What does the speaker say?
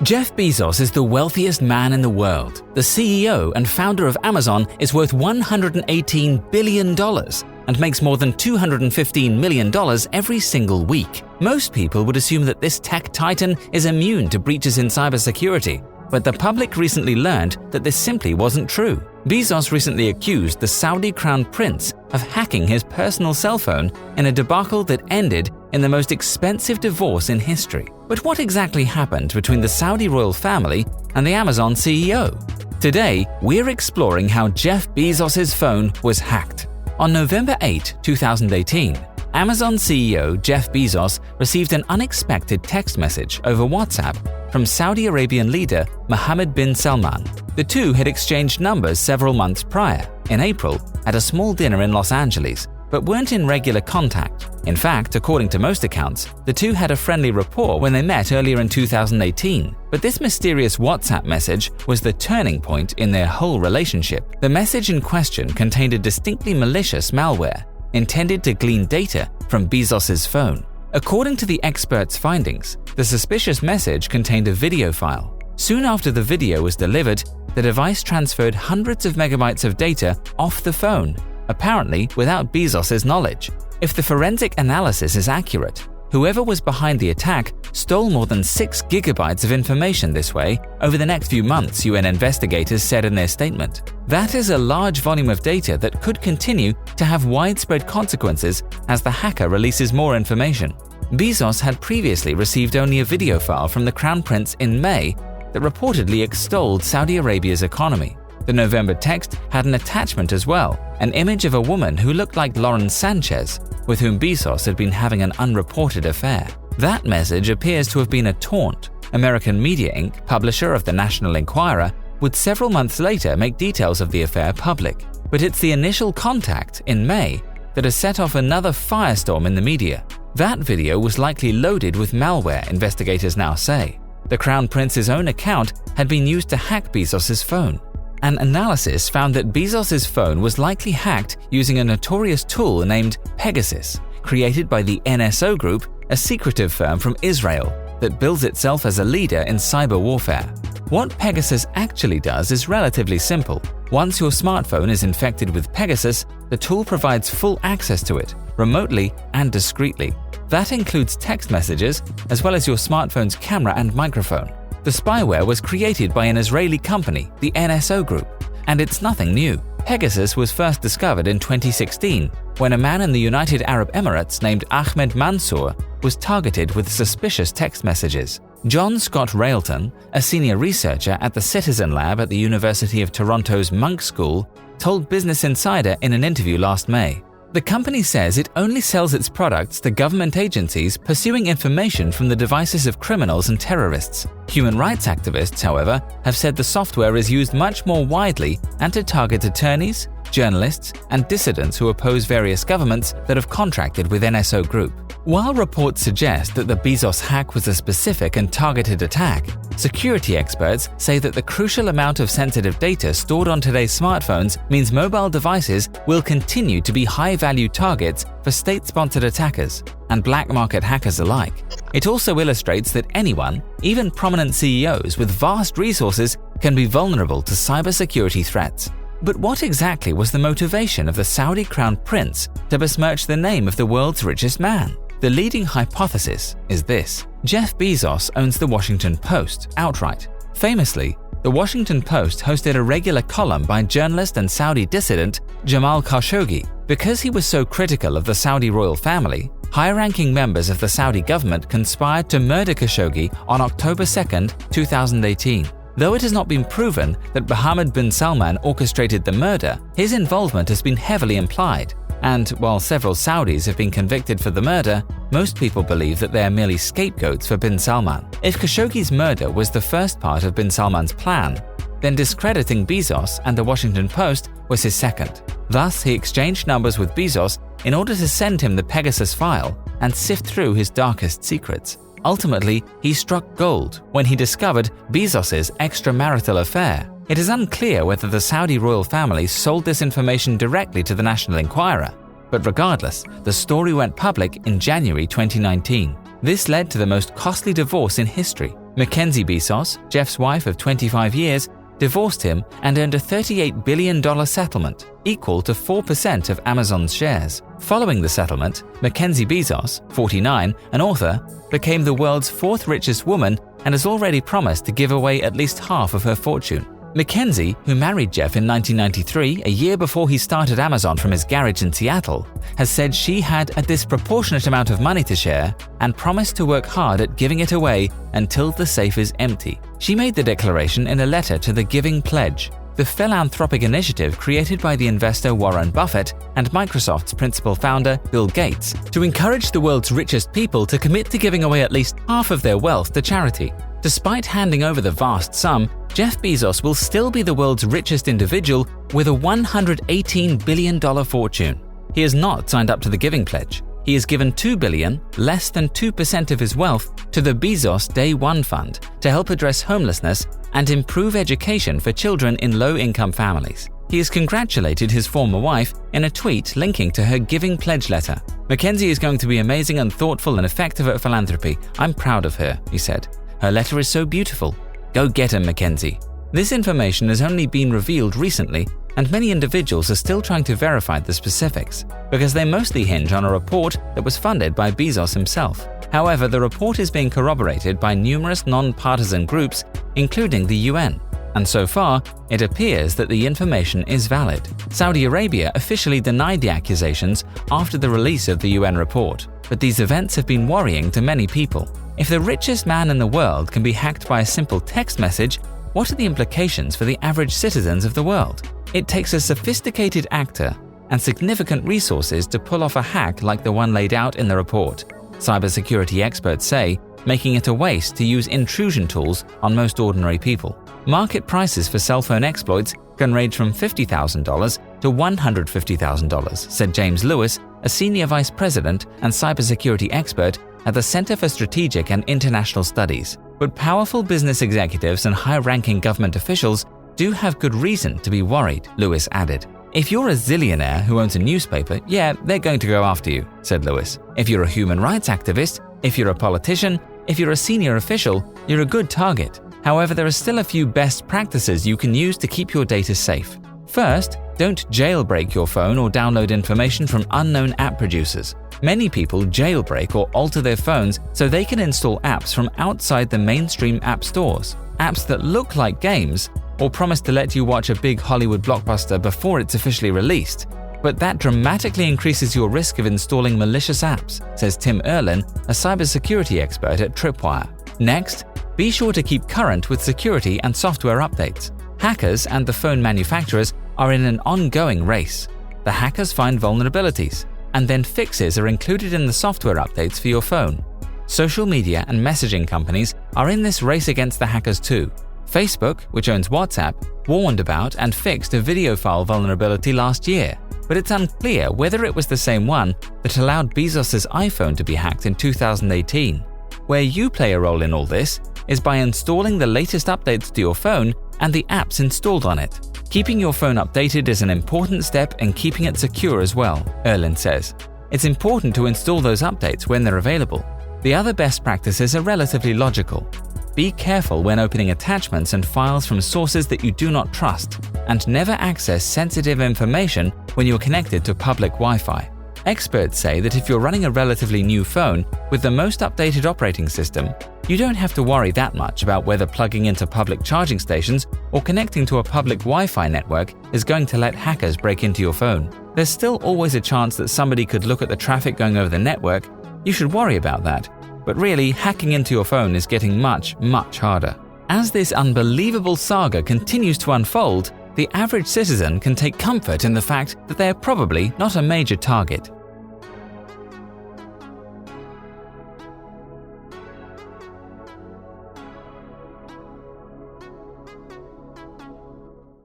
Jeff Bezos is the wealthiest man in the world. The CEO and founder of Amazon is worth $118 billion and makes more than $215 million every single week. Most people would assume that this tech titan is immune to breaches in cybersecurity, but the public recently learned that this simply wasn't true. Bezos recently accused the Saudi crown prince of hacking his personal cell phone in a debacle that ended in the most expensive divorce in history. But what exactly happened between the Saudi royal family and the Amazon CEO? Today, we're exploring how Jeff Bezos' phone was hacked. On November 8, 2018, Amazon CEO Jeff Bezos received an unexpected text message over WhatsApp from Saudi Arabian leader Mohammed bin Salman. The two had exchanged numbers several months prior, in April, at a small dinner in Los Angeles, but weren't in regular contact. In fact, according to most accounts, the two had a friendly rapport when they met earlier in 2018. But this mysterious WhatsApp message was the turning point in their whole relationship. The message in question contained a distinctly malicious malware intended to glean data from Bezos' phone. According to the experts' findings, the suspicious message contained a video file. Soon after the video was delivered, the device transferred hundreds of megabytes of data off the phone, apparently without Bezos' knowledge. If the forensic analysis is accurate, whoever was behind the attack stole more than 6 gigabytes of information this way over the next few months, UN investigators said in their statement. That is a large volume of data that could continue to have widespread consequences as the hacker releases more information. Bezos had previously received only a video file from the Crown Prince in May that reportedly extolled Saudi Arabia's economy. The November text had an attachment as well, an image of a woman who looked like Lauren Sanchez, with whom Bezos had been having an unreported affair. That message appears to have been a taunt. American Media Inc., publisher of the National Enquirer, would several months later make details of the affair public. But it's the initial contact, in May, that has set off another firestorm in the media. That video was likely loaded with malware, investigators now say. The Crown Prince's own account had been used to hack Bezos' phone. An analysis found that Bezos' phone was likely hacked using a notorious tool named Pegasus, created by the NSO Group, a secretive firm from Israel that bills itself as a leader in cyber warfare. What Pegasus actually does is relatively simple. Once your smartphone is infected with Pegasus, the tool provides full access to it, remotely and discreetly. That includes text messages, as well as your smartphone's camera and microphone. The spyware was created by an Israeli company, the NSO Group, and it's nothing new. Pegasus was first discovered in 2016 when a man in the United Arab Emirates named Ahmed Mansour was targeted with suspicious text messages. John Scott Railton, a senior researcher at the Citizen Lab at the University of Toronto's Munk School, told Business Insider in an interview last May. The company says it only sells its products to government agencies pursuing information from the devices of criminals and terrorists. Human rights activists, however, have said the software is used much more widely and to target attorneys, journalists, and dissidents who oppose various governments that have contracted with NSO Group. While reports suggest that the Bezos hack was a specific and targeted attack, security experts say that the crucial amount of sensitive data stored on today's smartphones means mobile devices will continue to be high-value targets for state-sponsored attackers and black market hackers alike. It also illustrates that anyone, even prominent CEOs with vast resources, can be vulnerable to cybersecurity threats. But what exactly was the motivation of the Saudi Crown Prince to besmirch the name of the world's richest man? The leading hypothesis is this: Jeff Bezos owns the Washington Post outright. Famously, the Washington Post hosted a regular column by journalist and Saudi dissident Jamal Khashoggi. Because he was so critical of the Saudi royal family, high-ranking members of the Saudi government conspired to murder Khashoggi on October 2, 2018. Though it has not been proven that Mohammed bin Salman orchestrated the murder, his involvement has been heavily implied. And while several Saudis have been convicted for the murder, most people believe that they are merely scapegoats for bin Salman. If Khashoggi's murder was the first part of bin Salman's plan, then discrediting Bezos and the Washington Post was his second. Thus, he exchanged numbers with Bezos in order to send him the Pegasus file and sift through his darkest secrets. Ultimately, he struck gold when he discovered Bezos' extramarital affair. It is unclear whether the Saudi royal family sold this information directly to the National Enquirer, but regardless, the story went public in January 2019. This led to the most costly divorce in history. Mackenzie Bezos, Jeff's wife of 25 years, divorced him and earned a $38 billion settlement, equal to 4% of Amazon's shares. Following the settlement, Mackenzie Bezos, 49, an author, became the world's fourth richest woman and has already promised to give away at least half of her fortune. Mackenzie, who married Jeff in 1993, a year before he started Amazon from his garage in Seattle, has said she had a disproportionate amount of money to share and promised to work hard at giving it away until the safe is empty. She made the declaration in a letter to the Giving Pledge, the philanthropic initiative created by the investor Warren Buffett and Microsoft's principal founder Bill Gates to encourage the world's richest people to commit to giving away at least half of their wealth to charity. Despite handing over the vast sum, Jeff Bezos will still be the world's richest individual with a $118 billion fortune. He has not signed up to the Giving Pledge. He has given $2 billion, less than 2% of his wealth, to the Bezos Day One Fund to help address homelessness and improve education for children in low-income families. He has congratulated his former wife in a tweet linking to her Giving Pledge letter. "Mackenzie is going to be amazing and thoughtful and effective at philanthropy. I'm proud of her," he said. "Her letter is so beautiful. Go get him, Mackenzie." This information has only been revealed recently, and many individuals are still trying to verify the specifics, because they mostly hinge on a report that was funded by Bezos himself. However, the report is being corroborated by numerous non-partisan groups, including the UN, and so far, it appears that the information is valid. Saudi Arabia officially denied the accusations after the release of the UN report, but these events have been worrying to many people. If the richest man in the world can be hacked by a simple text message, what are the implications for the average citizens of the world? It takes a sophisticated actor and significant resources to pull off a hack like the one laid out in the report, cybersecurity experts say, making it a waste to use intrusion tools on most ordinary people. Market prices for cell phone exploits can range from $50,000 to $150,000, said James Lewis, a senior vice president and cybersecurity expert at the Center for Strategic and International Studies. But powerful business executives and high-ranking government officials do have good reason to be worried, Lewis added. "If you're a zillionaire who owns a newspaper, yeah, they're going to go after you," said Lewis. "If you're a human rights activist, if you're a politician, if you're a senior official, you're a good target. However, there are still a few best practices you can use to keep your data safe. First, don't jailbreak your phone or download information from unknown app producers. Many people jailbreak or alter their phones so they can install apps from outside the mainstream app stores, apps that look like games or promise to let you watch a big Hollywood blockbuster before it's officially released. But that dramatically increases your risk of installing malicious apps," says Tim Erlin, a cybersecurity expert at Tripwire. Next, be sure to keep current with security and software updates. Hackers and the phone manufacturers are in an ongoing race. The hackers find vulnerabilities, and then fixes are included in the software updates for your phone. Social media and messaging companies are in this race against the hackers too. Facebook, which owns WhatsApp, warned about and fixed a video file vulnerability last year, but it's unclear whether it was the same one that allowed Bezos' iPhone to be hacked in 2018. Where you play a role in all this is by installing the latest updates to your phone and the apps installed on it. Keeping your phone updated is an important step in keeping it secure as well, Erlin says. It's important to install those updates when they're available. The other best practices are relatively logical. Be careful when opening attachments and files from sources that you do not trust, and never access sensitive information when you're connected to public Wi-Fi. Experts say that if you're running a relatively new phone with the most updated operating system, you don't have to worry that much about whether plugging into public charging stations or connecting to a public Wi-Fi network is going to let hackers break into your phone. There's still always a chance that somebody could look at the traffic going over the network. You should worry about that. But really, hacking into your phone is getting much, much harder. As this unbelievable saga continues to unfold, the average citizen can take comfort in the fact that they are probably not a major target.